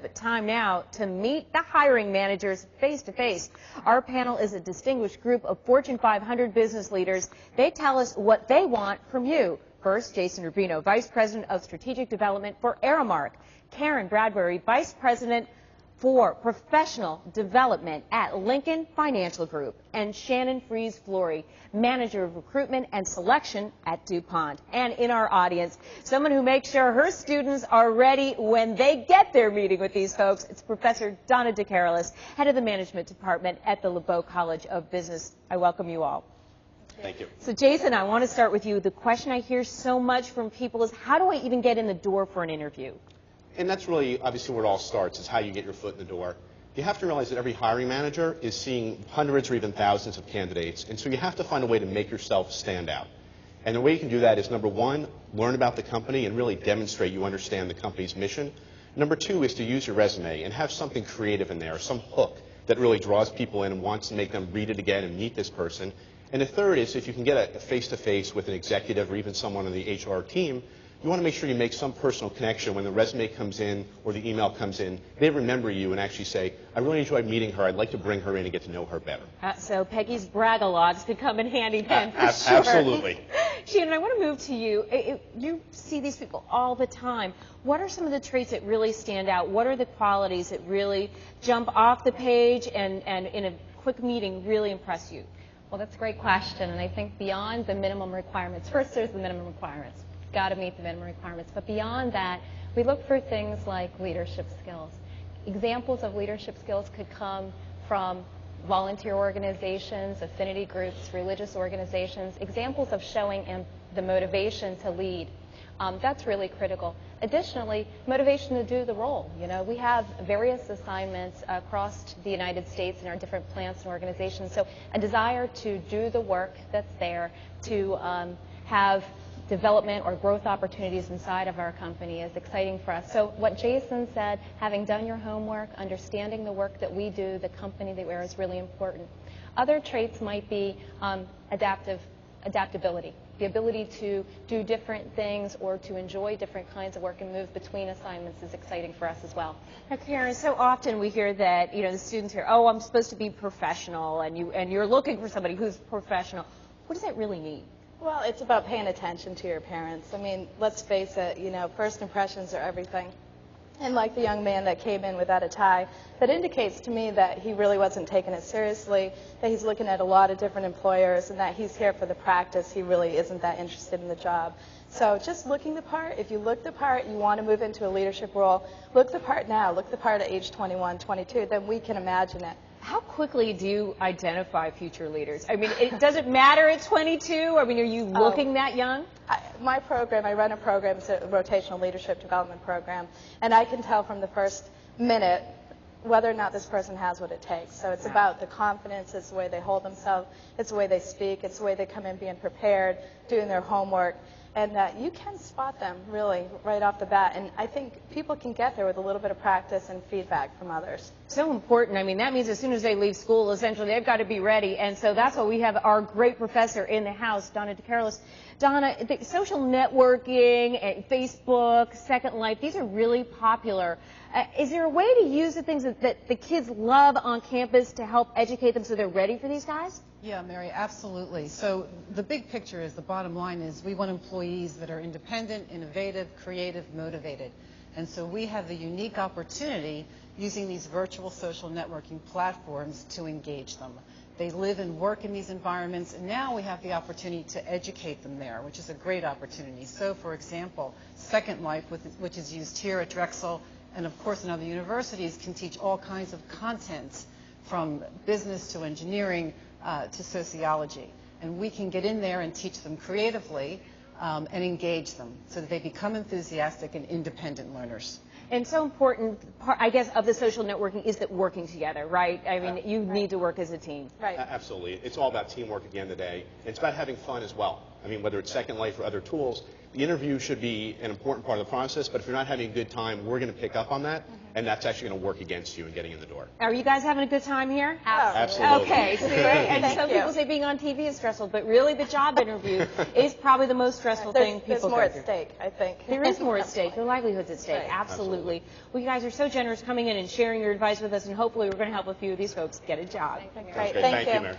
but time now to meet the hiring managers face to face. Our panel is a distinguished group of Fortune 500 business leaders. They tell us what they want from you. First, Jason Rubino, Vice President of Strategic Development for Aramark. Karen Bradbury, Vice President for Professional Development at Lincoln Financial Group, and Shannon Fries-Flory, Manager of Recruitment and Selection at DuPont. And in our audience, someone who makes sure her students are ready when they get their meeting with these folks, it's Professor Donna DeCarolis, Head of the Management Department at the LeBeau College of Business. I welcome you all. Thank you. So Jason, I want to start with you. The question I hear so much from people is, how do I even get in the door for an interview? And that's really obviously where it all starts, is how you get your foot in the door. You have to realize that every hiring manager is seeing hundreds or even thousands of candidates, and so you have to find a way to make yourself stand out. And the way you can do that is, number one, learn about the company and really demonstrate you understand the company's mission. Number two is to use your resume and have something creative in there, some hook that really draws people in and wants to make them read it again and meet this person. And the third is, if you can get a face-to-face with an executive or even someone on the HR team, you want to make sure you make some personal connection when the resume comes in or the email comes in. They remember you and actually say, I really enjoyed meeting her. I'd like to bring her in and get to know her better. So Peggy's bragalogs could come in handy then, for sure. Absolutely. Shannon, I want to move to you. You see these people all the time. What are some of the traits that really stand out? What are the qualities that really jump off the page and in a quick meeting really impress you? Well, that's a great question, and I think beyond the minimum requirements, first there's the minimum requirements. Got to meet the minimum requirements. But beyond that, we look for things like leadership skills. Examples of leadership skills could come from volunteer organizations, affinity groups, religious organizations, examples of showing the motivation to lead. That's really critical. Additionally, motivation to do the role. You know, we have various assignments across the United States in our different plants and organizations. So a desire to do the work that's there, to have development or growth opportunities inside of our company is exciting for us. So what Jason said, having done your homework, understanding the work that we do, the company that we are, is really important. Other traits might be adaptability, the ability to do different things or to enjoy different kinds of work and move between assignments is exciting for us as well. Now, Karen, so often we hear that, the students hear, oh, I'm supposed to be professional, and you're looking for somebody who's professional. What does that really mean? Well, it's about paying attention to your parents. I mean, let's face it, first impressions are everything. And like the young man that came in without a tie, that indicates to me that he really wasn't taking it seriously, that he's looking at a lot of different employers, and that he's here for the practice. He really isn't that interested in the job. So just looking the part, if you look the part, you want to move into a leadership role, look the part now, look the part at age 21, 22, then we can imagine it. How quickly do you identify future leaders? I mean, does it matter at 22? I mean, are you looking that young? My program, I run a program, it's a rotational leadership development program, and I can tell from the first minute whether or not this person has what it takes. So it's about the confidence, it's the way they hold themselves, it's the way they speak, it's the way they come in being prepared, doing their homework, and that you can spot them really right off the bat. And I think people can get there with a little bit of practice and feedback from others. So important. I mean, that means as soon as they leave school, essentially, they've got to be ready. And so that's why we have our great professor in the house, Donna DeCarolis. Donna, the social networking, Facebook, Second Life, these are really popular. Is there a way to use the things that the kids love on campus to help educate them so they're ready for these guys? Yeah, Mary, absolutely. So the big picture is, the bottom line is, we want employees that are independent, innovative, creative, motivated. And so we have the unique opportunity using these virtual social networking platforms to engage them. They live and work in these environments, and now we have the opportunity to educate them there, which is a great opportunity. So, for example, Second Life, which is used here at Drexel, and of course in other universities, can teach all kinds of content, from business to engineering to sociology. And we can get in there and teach them creatively and engage them so that they become enthusiastic and independent learners. And so important part, I guess, of the social networking is that working together, right? I mean, you need to work as a team. Right. Absolutely. It's all about teamwork at the end of the day. And it's about having fun as well. I mean, whether it's Second Life or other tools, the interview should be an important part of the process, but if you're not having a good time, we're going to pick up on that. and that's actually going to work against you in getting in the door. Are you guys having a good time here? Absolutely. Okay, see, and Thank some you. people say being on TV is stressful, but really the job interview is probably the most stressful thing There's people more go at through. stake, I think. There is more at stake. Their livelihood's at stake. Right. Absolutely. Well, you guys are so generous coming in and sharing your advice with us, and hopefully we're going to help a few of these folks get a job. Great. Sounds great. Thank you. Mayor.